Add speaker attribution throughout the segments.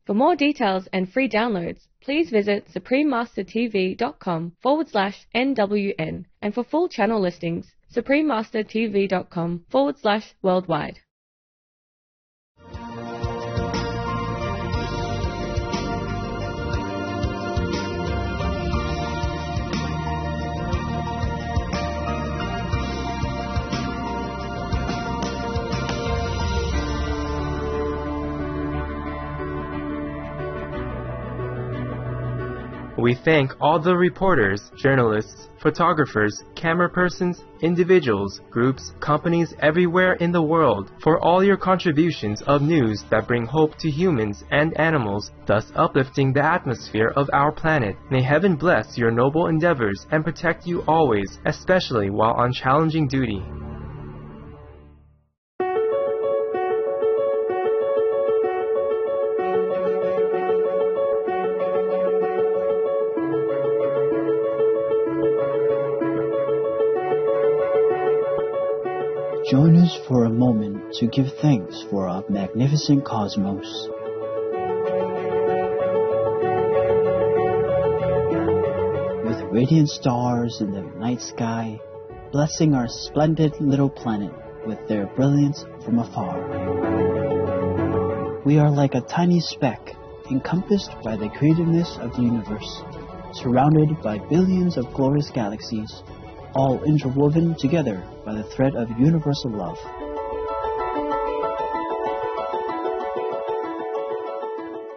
Speaker 1: For more details and free downloads, please visit suprememastertv.com/NWN, and for full channel listings, suprememastertv.com/worldwide.
Speaker 2: We thank all the reporters, journalists, photographers, camera persons, individuals, groups, companies everywhere in the world for all your contributions of news that bring hope to humans and animals, thus uplifting the atmosphere of our planet. May heaven bless your noble endeavors and protect you always, especially while on challenging duty.
Speaker 3: Join us for a moment to give thanks for our magnificent cosmos. With radiant stars in the night sky, blessing our splendid little planet with their brilliance from afar. We are like a tiny speck, encompassed by the creativeness of the universe, surrounded by billions of glorious galaxies, all interwoven together by the thread of universal love.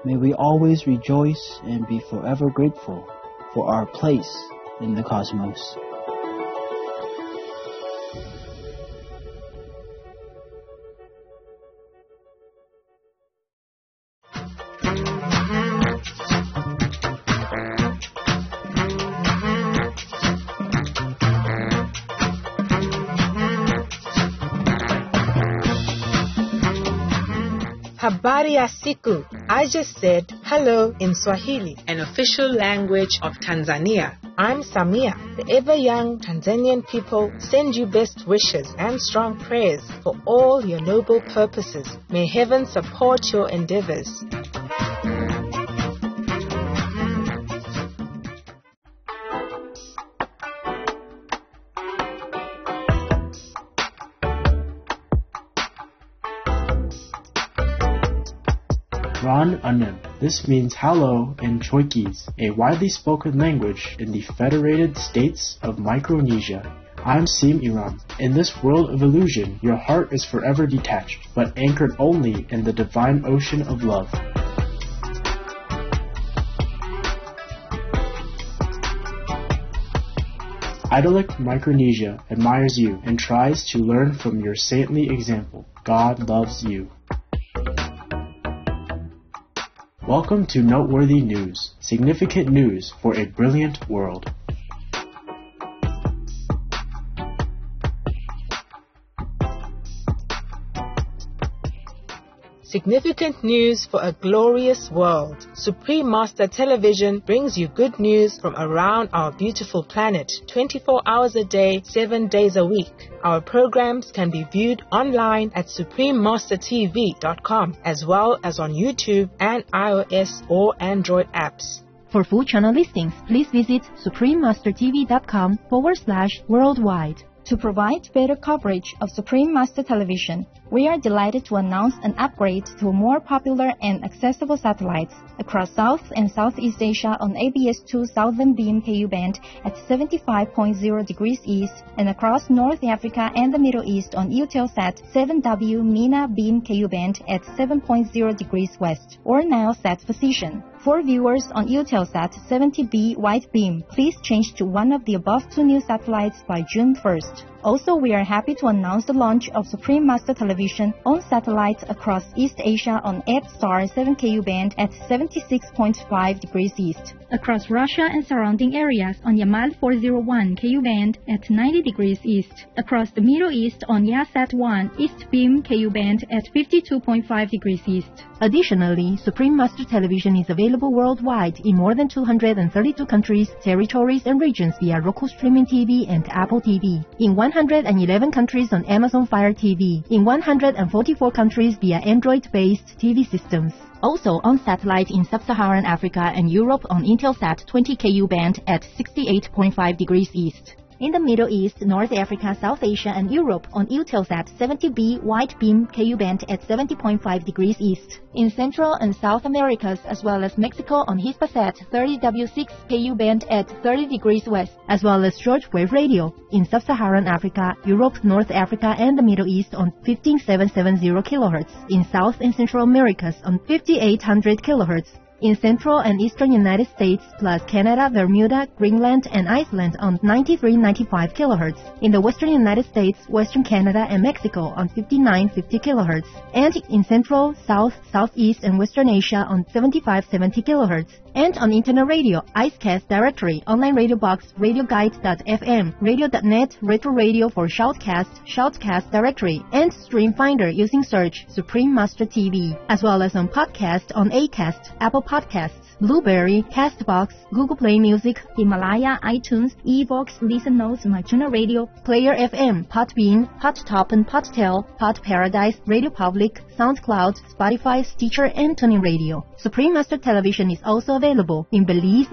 Speaker 3: May we always rejoice and be forever grateful for our place in the cosmos.
Speaker 4: Habari ya siku. I just said hello in Swahili, an official language of Tanzania. I'm Samia. The ever-young Tanzanian people send you best wishes and strong prayers for all your noble purposes. May heaven support your endeavors.
Speaker 5: Ran Anem. This means hello in Choikese, a widely spoken language in the Federated States of Micronesia. I'm Sim Iram. In this world of illusion, your heart is forever detached, but anchored only in the divine ocean of love. Idyllic Micronesia admires you and tries to learn from your saintly example. God loves you. Welcome to Noteworthy News, significant news for a brilliant world.
Speaker 4: Significant news for a glorious world. Supreme Master Television brings you good news from around our beautiful planet, 24 hours a day, 7 days a week. Our programs can be viewed online at suprememastertv.com, as well as on YouTube and iOS or Android apps.
Speaker 6: For full channel listings, please visit suprememastertv.com/worldwide. To provide better coverage of Supreme Master Television, we are delighted to announce an upgrade to more popular and accessible satellites across South and Southeast Asia on ABS2 Southern Beam KU band at 75.0 degrees east, and across North Africa and the Middle East on Eutelsat 7W MENA Beam KU band at 7.0 degrees west, or Nilesat's position. For viewers on Eutelsat 70B Wide Beam, please change to one of the above two new satellites by June 1st. Also, we are happy to announce the launch of Supreme Master Television on satellites across East Asia on EdStar 7KU band at 76.5 degrees east. across Russia and surrounding areas on Yamal 401 Ku band at 90 degrees east, across the Middle East on Yasat-1 East Beam Ku band at 52.5 degrees east.
Speaker 7: Additionally, Supreme Master Television is available worldwide in more than 232 countries, territories, and regions via Roku Streaming TV and Apple TV, in 111 countries on Amazon Fire TV, in 144 countries via Android-based TV systems. Also on satellite in Sub-Saharan Africa and Europe on Intelsat 20 Ku band at 68.5 degrees east. In the Middle East, North Africa, South Asia, and Europe on Eutelsat 70B wide beam Ku band at 70.5 degrees east. In Central and South Americas, as well as Mexico on Hispasat 30W6 Ku band at 30 degrees west, as well as shortwave radio in Sub-Saharan Africa, Europe, North Africa, and the Middle East on 15770 kHz. In South and Central Americas on 5800 kHz. In Central and Eastern United States, plus Canada, Bermuda, Greenland, and Iceland on 9395 kHz. In the Western United States, Western Canada, and Mexico on 5950 kHz. And in Central, South, Southeast, and Western Asia on 7570 kHz. And on Internet Radio, Icecast Directory, Online Radio Box, RadioGuide.fm, Radio.net, Retro Radio for Shoutcast, Shoutcast Directory, and Stream Finder using search Supreme Master TV, as well as on podcast on Acast, Apple Podcasts, Blueberry, Castbox, Google Play Music, Himalaya, iTunes, Evox, Listen Notes, MyTuner Radio, Player FM, Podbean, Podtop and Podtail, Pod Paradise, Radio Public, SoundCloud, Spotify, Stitcher, and TuneIn Radio. Supreme Master Television is also available in Belize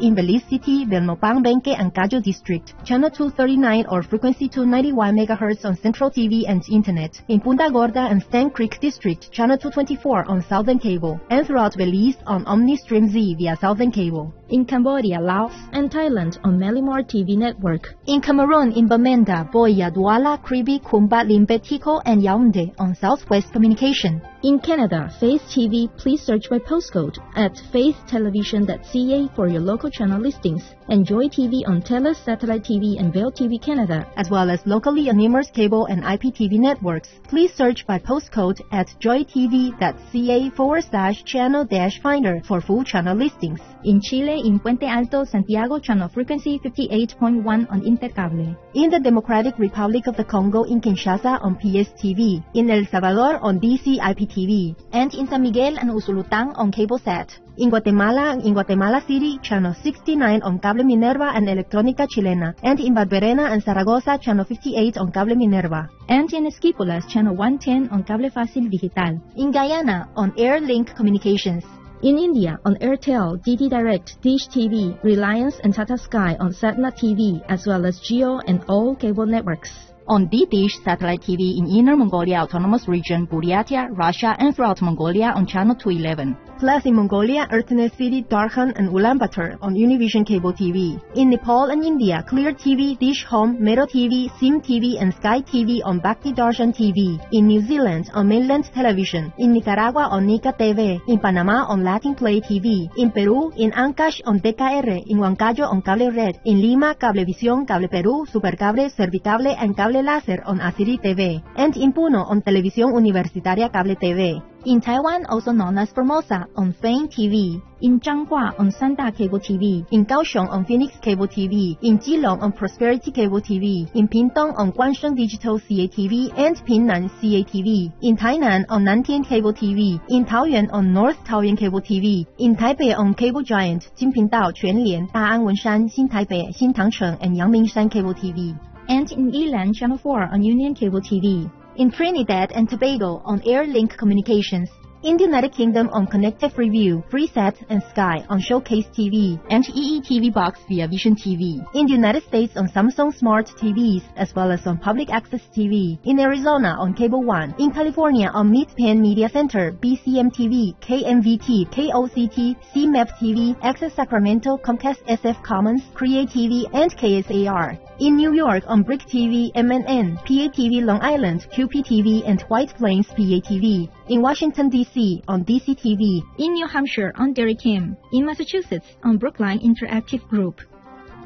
Speaker 7: City, Belmopan, Benque, and Cayo District, Channel 239 or frequency 291 MHz on Central TV and Internet, in Punta Gorda and Stan Creek District, Channel 224 on Southern Cable, and throughout Belize on OmniStream Z via Southern Cable.
Speaker 6: In Cambodia, Laos, and Thailand on Melimore TV Network.
Speaker 7: In Cameroon, in Bamenda, Boya, Douala, Kribi, Kumba, Limbe, Tico, and Yaoundé on Southwest Communication.
Speaker 6: In Canada, Faith TV, please search by postcode at faithtelevision.ca for your local channel listings. And Joy TV on TELUS Satellite TV and Vale TV Canada,
Speaker 7: as well as locally on numerous cable and IPTV networks. Please search by postcode at joytv.ca/channel-finder for full channel listings.
Speaker 6: In Chile, in Puente Alto, Santiago, channel frequency 58.1 on Intercable.
Speaker 7: In the Democratic Republic of the Congo, in Kinshasa on PSTV. In El Salvador on DC IPTV. And in San Miguel and Usulután on CableSat. In Guatemala City, channel 69 on Cable Minerva and Electrónica Chilena. And in Barberena and Zaragoza, channel 58 on Cable Minerva.
Speaker 6: And in Esquipulas, channel 110 on Cable Fácil Digital.
Speaker 7: In Guyana, on Airlink Communications.
Speaker 6: In India, on Airtel, DD Direct, Dish TV, Reliance, and Tata Sky on Satellite TV, as well as Geo and all cable networks.
Speaker 7: On D-Dish Satellite TV in Inner Mongolia Autonomous Region, Buryatia, Russia, and throughout Mongolia on channel 211. Plus in Mongolia, Erdenes City, Darkhan, and Ulaanbaatar on Univision Cable TV. In Nepal and India, Clear TV, Dish Home, Mero TV, Sim TV, and Sky TV on Bhakti Darshan TV. In New Zealand, on Mainland Television. In Nicaragua, on Nica TV. In Panama, on Latin Play TV. In Peru, in Ancash, on DKR. In Huancayo, on Cable Red. In Lima, Cablevisión, Cable Perú, Supercable, Servicable, and Cable Láser on Asiri TV. And in Puno, on Televisión Universitaria Cable TV. In Taiwan, also known as Formosa, on Fame TV. In Changhua, on Santa Cable TV. In Kaohsiung, on Phoenix Cable TV. In Keelung, on Prosperity Cable TV. In Pingtung, on Guangsheng Digital CATV and Pingnan CATV. In Tainan, on Nantian Cable TV. In Taoyuan, on North Taoyuan Cable TV. In Taipei, on Cable Giant, Jinpingdao, Quanlian, Da'an Wenshan, Xin Taipei, Xin Tangcheng, and Yangmingshan Cable TV.
Speaker 6: And in Yilan, Channel 4 on Union Cable TV.
Speaker 7: In Trinidad and Tobago on Airlink Communications. In the United Kingdom on Connected Review, Freesat, and Sky on Showcase TV, and EETV Box via Vision TV. In the United States on Samsung Smart TVs, as well as on Public Access TV. In Arizona on Cable One. In California on Mid-Penn Media Center, BCM TV, KMVT, KOCT, CMAP TV, Access Sacramento, Comcast SF Commons, Create TV, and KSAR. In New York on Brick TV, MNN, PATV Long Island, QPTV, and White Plains PATV. In Washington, D.C. on DCTV.
Speaker 6: In New Hampshire on Derry Kim. In Massachusetts on Brookline Interactive Group.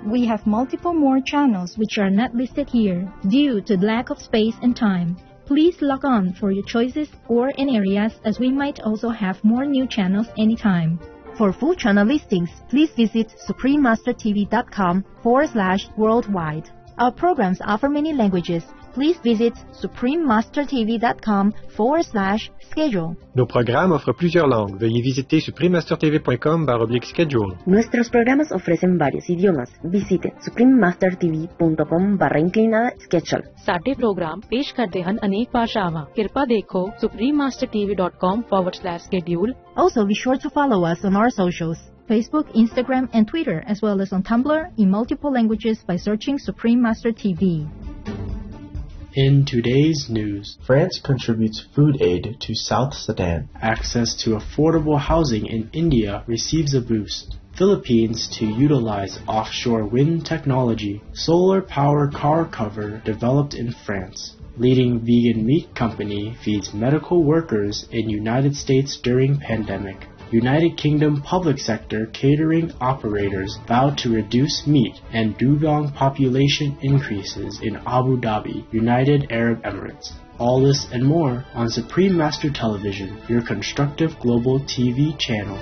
Speaker 6: We have multiple more channels which are not listed here due to lack of space and time. Please log on for your choices or in areas as we might also have more new channels anytime.
Speaker 7: For full channel listings, please visit suprememastertv.com/worldwide. Our programs offer many languages. Please visit suprememastertv.com/schedule.
Speaker 8: Nos programas offrent plusieurs langues. Veuillez visiter suprememastertv.com/schedule.
Speaker 9: Nuestros programas ofrecen varios idiomas. Visite suprememastertv.com/schedule.
Speaker 10: ਸਾਡੇ programme ਪੇਸ਼ ਕਰਦੇ ਹਨ ਅਨੇਕ ਭਾਸ਼ਾਵਾਂ। ਕਿਰਪਾ ਦੇਖੋ suprememastertv.com/schedule.
Speaker 7: Also, be sure to follow us on our socials, Facebook, Instagram, and Twitter, as well as on Tumblr in multiple languages by searching Supreme Master TV.
Speaker 5: In today's news,
Speaker 11: France contributes food aid to South Sudan.
Speaker 5: Access to affordable housing in India receives a boost. Philippines to utilize offshore wind technology. Solar power car cover developed in France. Leading vegan meat company feeds medical workers in United States during pandemic. United Kingdom public sector catering operators vow to reduce meat and dugong population increases in Abu Dhabi, United Arab Emirates. All this and more on Supreme Master Television, your constructive global TV channel.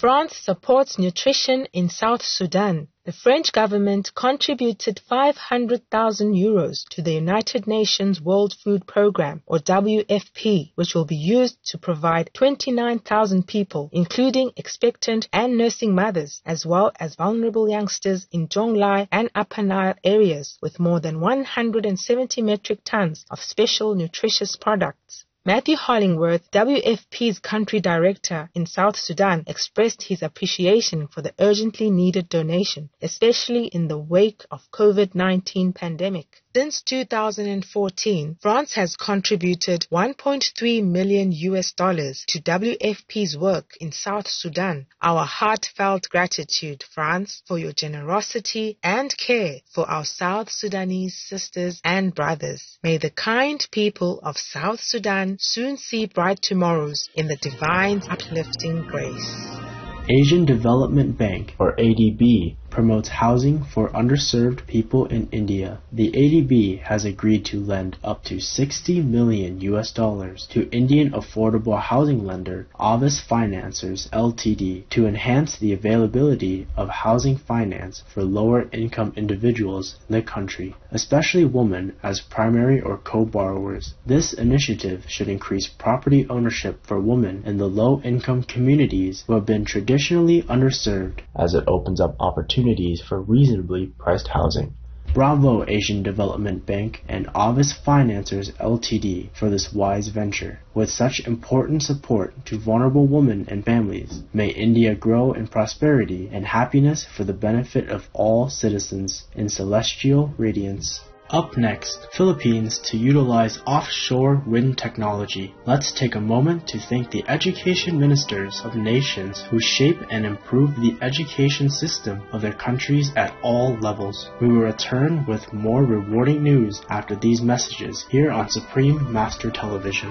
Speaker 4: France supports nutrition in South Sudan. The French government contributed 500,000 euros to the United Nations World Food Programme, or WFP, which will be used to provide 29,000 people, including expectant and nursing mothers, as well as vulnerable youngsters in Jonglai and Upper Nile areas, with more than 170 metric tons of special nutritious products. Matthew Hollingworth, WFP's country director in South Sudan, expressed his appreciation for the urgently needed donation, especially in the wake of COVID-19 pandemic. Since 2014, France has contributed $1.3 million to WFP's work in South Sudan. Our heartfelt gratitude, France, for your generosity and care for our South Sudanese sisters and brothers. May the kind people of South Sudan soon see bright tomorrows in the divine's uplifting grace.
Speaker 5: Asian Development Bank, or ADB, promotes housing for underserved people in India. The ADB has agreed to lend up to $60 million to Indian affordable housing lender Avis Financiers Ltd to enhance the availability of housing finance for lower income individuals in the country, especially women as primary or co-borrowers. This initiative should increase property ownership for women in the low income communities who have been traditionally underserved,
Speaker 11: as it opens up opportunities for reasonably priced housing.
Speaker 5: Bravo Asian Development Bank and Avis Financiers Ltd for this wise venture. With such important support to vulnerable women and families, may India grow in prosperity and happiness for the benefit of all citizens in celestial radiance. Up next, Philippines to utilize offshore wind technology. Let's take a moment to thank the education ministers of nations who shape and improve the education system of their countries at all levels. We will return with more rewarding news after these messages here on Supreme Master Television.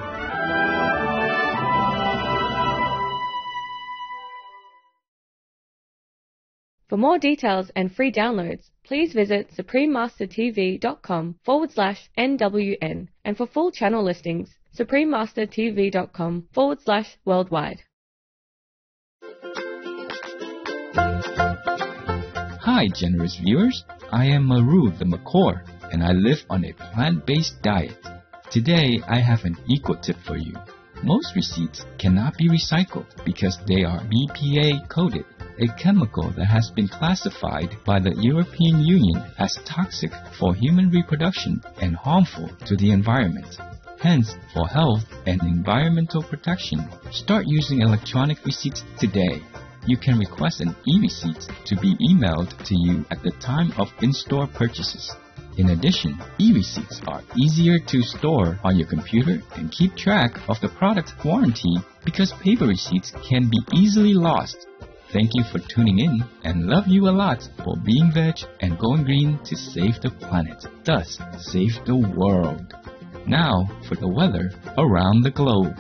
Speaker 1: For more details and free downloads, please visit suprememastertv.com/NWN, and for full channel listings, suprememastertv.com/worldwide.
Speaker 12: Hi, generous viewers. I am Maru the macaw, and I live on a plant-based diet. Today, I have an eco tip for you. Most receipts cannot be recycled because they are BPA coated, a chemical that has been classified by the European Union as toxic for human reproduction and harmful to the environment. Hence, for health and environmental protection, start using electronic receipts today. You can request an e-receipt to be emailed to you at the time of in-store purchases. In addition, e-receipts are easier to store on your computer and keep track of the product warranty because paper receipts can be easily lost. Thank you for tuning in and love you a lot for being veg and going green to save the planet, thus save the world. Now for the weather around the globe.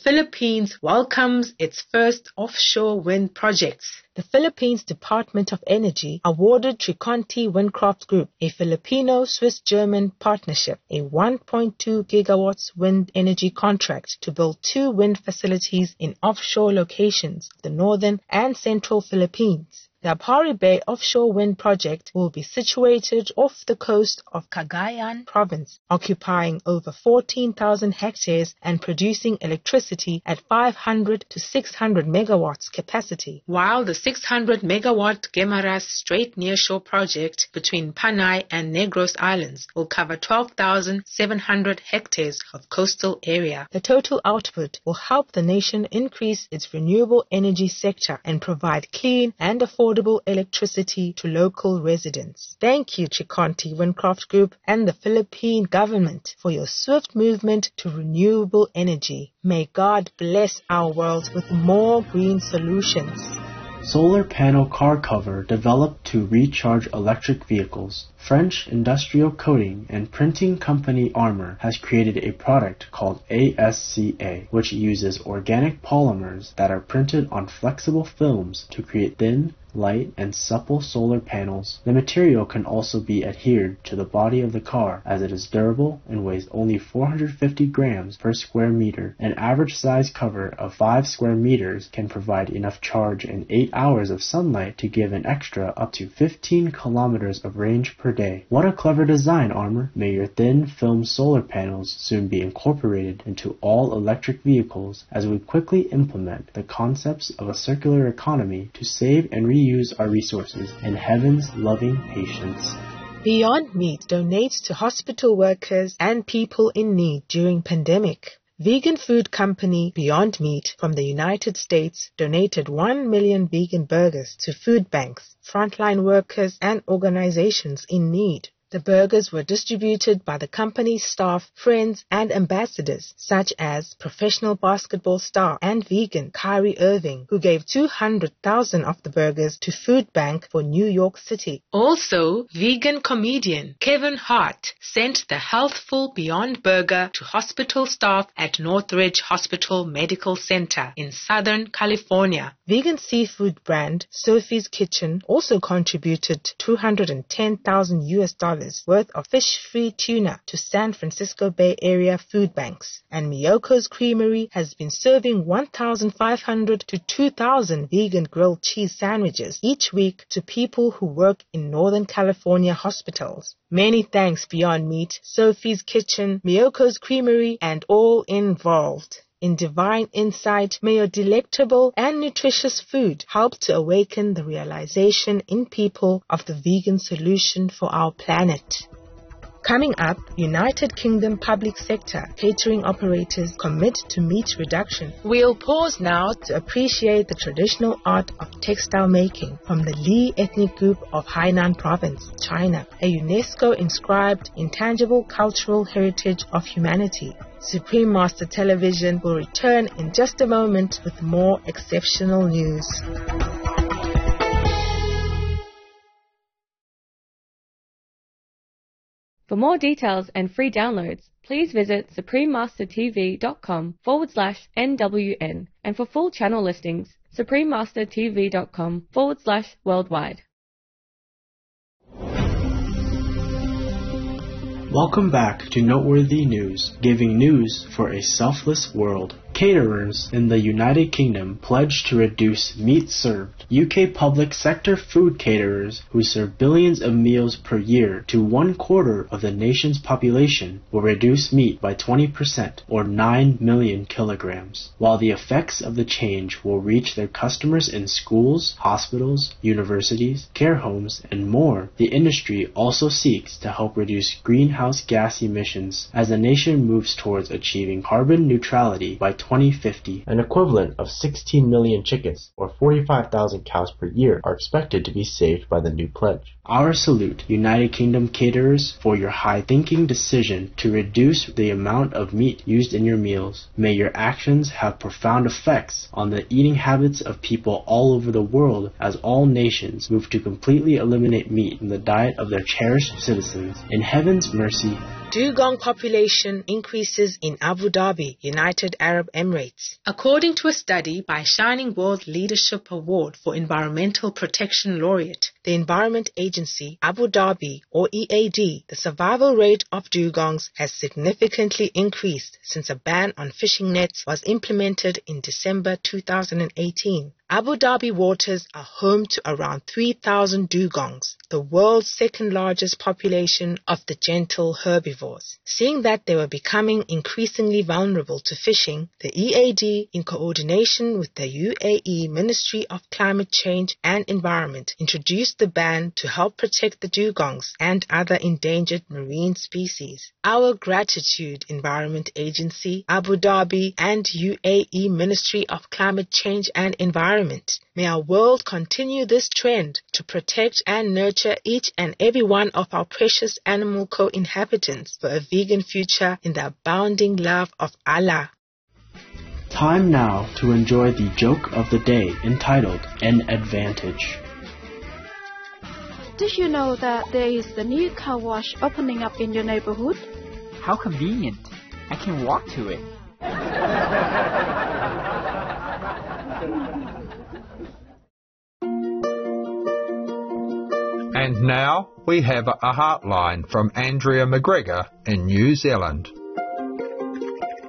Speaker 4: Philippines welcomes its first offshore wind projects. The Philippines Department of Energy awarded Triconti Windcraft Group, a Filipino-Swiss-German partnership, a 1.2 gigawatts wind energy contract to build 2 wind facilities in offshore locations of the northern and central Philippines. The Apari Bay offshore wind project will be situated off the coast of Cagayan province, occupying over 14,000 hectares and producing electricity at 500 to 600 megawatts capacity, while the 600 megawatt Guimaras Strait Nearshore project between Panay and Negros Islands will cover 12,700 hectares of coastal area. The total output will help the nation increase its renewable energy sector and provide clean and affordable electricity to local residents. Thank you, Triconti Windcraft Group and the Philippine government for your swift movement to renewable energy. May God bless our world with more green solutions.
Speaker 5: Solar panel car cover developed to recharge electric vehicles. French industrial coating and printing company Armor has created a product called ASCA, which uses organic polymers that are printed on flexible films to create thin, light, and supple solar panels. The material can also be adhered to the body of the car as it is durable and weighs only 450 grams per square meter. An average size cover of 5 square meters can provide enough charge in 8 hours of sunlight to give an extra up to 15 kilometers of range per day. What a clever design, Armor! May your thin film solar panels soon be incorporated into all electric vehicles as we quickly implement the concepts of a circular economy to save and reuse our resources in heaven's loving patience.
Speaker 4: Beyond Meat donates to hospital workers and people in need during pandemic. Vegan food company Beyond Meat from the United States donated 1 million vegan burgers to food banks, frontline workers, and organizations in need. The burgers were distributed by the company's staff, friends, and ambassadors, such as professional basketball star and vegan Kyrie Irving, who gave 200,000 of the burgers to Food Bank for New York City. Also, vegan comedian Kevin Hart sent the healthful Beyond Burger to hospital staff at Northridge Hospital Medical Center in Southern California. Vegan seafood brand Sophie's Kitchen also contributed $210,000 worth of fish-free tuna to San Francisco Bay Area food banks. And Miyoko's Creamery has been serving 1,500 to 2,000 vegan grilled cheese sandwiches each week to people who work in Northern California hospitals. Many thanks, Beyond Meat, Sophie's Kitchen, Miyoko's Creamery, and all involved. In divine insight, may your delectable and nutritious food help to awaken the realization in people of the vegan solution for our planet. Coming up, United Kingdom public sector catering operators commit to meat reduction. We'll pause now to appreciate the traditional art of textile making from the Li ethnic group of Hainan province, China, a UNESCO-inscribed intangible cultural heritage of humanity. Supreme Master Television will return in just a moment with more exceptional news.
Speaker 1: For more details and free downloads, please visit suprememastertv.com/NWN, and for full channel listings, suprememastertv.com/worldwide.
Speaker 5: Welcome back to Noteworthy News, giving news for a selfless world. Caterers in the United Kingdom pledged to reduce meat served. UK public sector food caterers, who serve billions of meals per year to 1/4 of the nation's population, will reduce meat by 20%, or 9 million kilograms. While the effects of the change will reach their customers in schools, hospitals, universities, care homes, and more, the industry also seeks to help reduce greenhouse gas emissions as the nation moves towards achieving carbon neutrality by 2050.
Speaker 11: An equivalent of 16 million chickens, or 45,000 cows per year, are expected to be saved by the new pledge.
Speaker 5: Our salute, United Kingdom caterers, for your high-thinking decision to reduce the amount of meat used in your meals. May your actions have profound effects on the eating habits of people all over the world as all nations move to completely eliminate meat from the diet of their cherished citizens. In heaven's mercy,
Speaker 4: Dugong population increases in Abu Dhabi, United Arab Emirates. According to a study by Shining World Leadership Award for Environmental Protection Laureate, the Environment Agency, Abu Dhabi, or EAD, the survival rate of dugongs has significantly increased since a ban on fishing nets was implemented in December 2018. Abu Dhabi waters are home to around 3,000 dugongs, the world's second largest population of the gentle herbivores. Seeing that they were becoming increasingly vulnerable to fishing, the EAD, in coordination with the UAE Ministry of Climate Change and Environment, introduced the ban to help protect the dugongs and other endangered marine species. Our gratitude, Environment Agency, Abu Dhabi, and UAE Ministry of Climate Change and Environment. May our world continue this trend to protect and nurture each and every one of our precious animal co-inhabitants for a vegan future in the abounding love of Allah.
Speaker 5: Time now to enjoy the joke of the day entitled An Advantage.
Speaker 13: Did you know that there is a new car wash opening up in your neighborhood?
Speaker 14: How convenient. I can walk to it.
Speaker 15: And now we have a heartline from Andrea McGregor in New Zealand.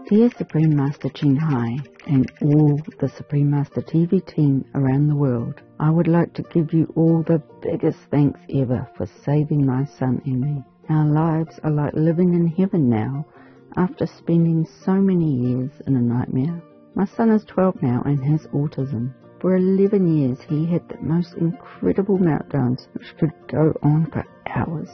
Speaker 16: Dear Supreme Master Ching Hai and all the Supreme Master TV team around the world, I would like to give you all the biggest thanks ever for saving my son and me. Our lives are like living in heaven now after spending so many years in a nightmare. My son is 12 now and has autism. For 11 years he had the most incredible meltdowns which could go on for hours.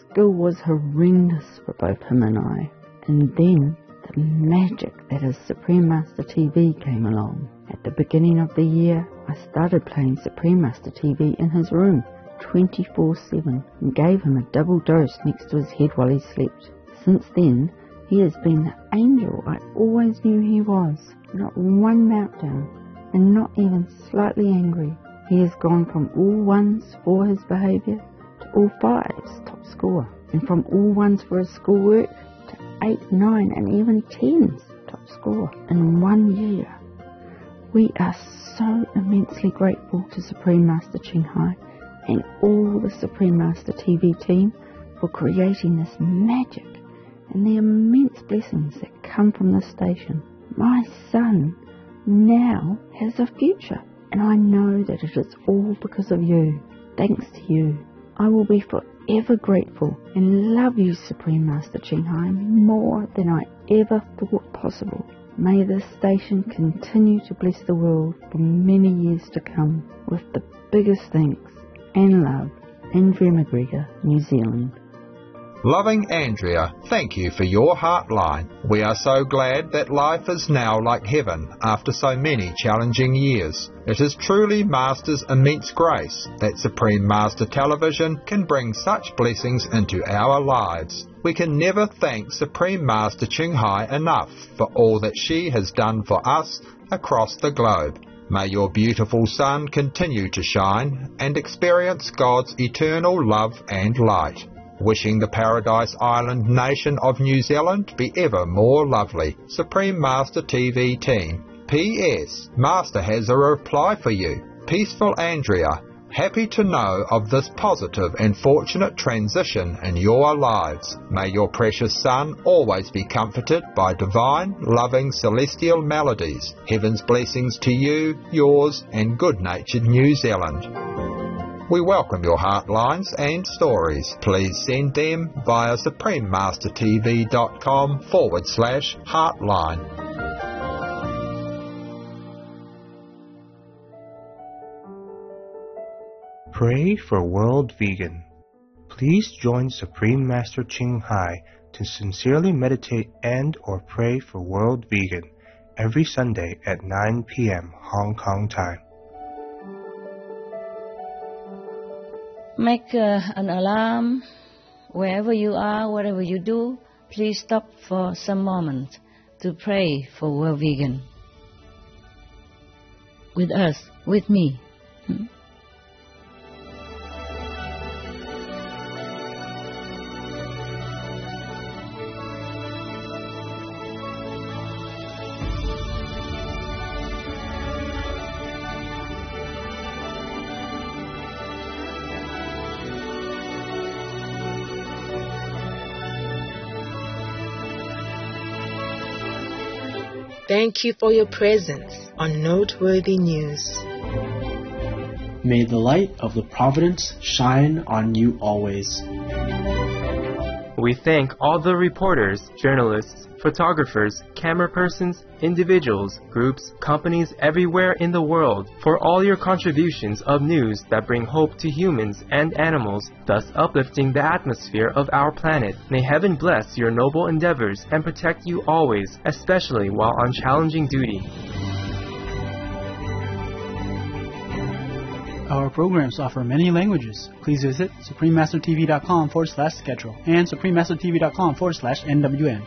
Speaker 16: School was horrendous for both him and I. And then the magic that is Supreme Master TV came along. At the beginning of the year I started playing Supreme Master TV in his room 24/7 and gave him a double dose next to his head while he slept. Since then he has been the angel I always knew he was. Not one meltdown. And not even slightly angry. He has gone from all ones for his behaviour to all fives, top score, and from all ones for his schoolwork to 8, 9 and even 10s, top score, in 1 year. We are so immensely grateful to Supreme Master Ching Hai and all the Supreme Master TV team for creating this magic and the immense blessings that come from this station. My son now has a future, and I know that it is all because of you. Thanks to you. I will be forever grateful and love you, Supreme Master Ching Hai, more than I ever thought possible. May this station continue to bless the world for many years to come. With the biggest thanks and love, Andrea McGregor, New Zealand.
Speaker 15: Loving Andrea, thank you for your heartline. We are so glad that life is now like heaven after so many challenging years. It is truly Master's immense grace that Supreme Master Television can bring such blessings into our lives. We can never thank Supreme Master Ching Hai enough for all that she has done for us across the globe. May your beautiful son continue to shine and experience God's eternal love and light. Wishing the Paradise Island nation of New Zealand be ever more lovely. Supreme Master TV team. P.S. Master has a reply for you. Peaceful Andrea. Happy to know of this positive and fortunate transition in your lives. May your precious son always be comforted by divine, loving, celestial melodies. Heaven's blessings to you, yours, and good-natured New Zealand. We welcome your heartlines and stories. Please send them via suprememastertv.com/heartline.
Speaker 17: Pray for World Vegan. Please join Supreme Master Ching Hai to sincerely meditate and or pray for World Vegan every Sunday at 9 p.m. Hong Kong time.
Speaker 18: Make an alarm wherever you are, whatever you do. Please stop for some moment to pray for World Vegan. With us, with me.
Speaker 4: Thank you for your presence on Noteworthy News.
Speaker 5: May the light of the providence shine on you always.
Speaker 2: We thank all the reporters, journalists, photographers, camera persons, individuals, groups, companies everywhere in the world for all your contributions of news that bring hope to humans and animals, thus uplifting the atmosphere of our planet. May heaven bless your noble endeavors and protect you always, especially while on challenging duty.
Speaker 19: Our programs offer many languages. Please visit suprememastertv.com/schedule and suprememastertv.com/NWN.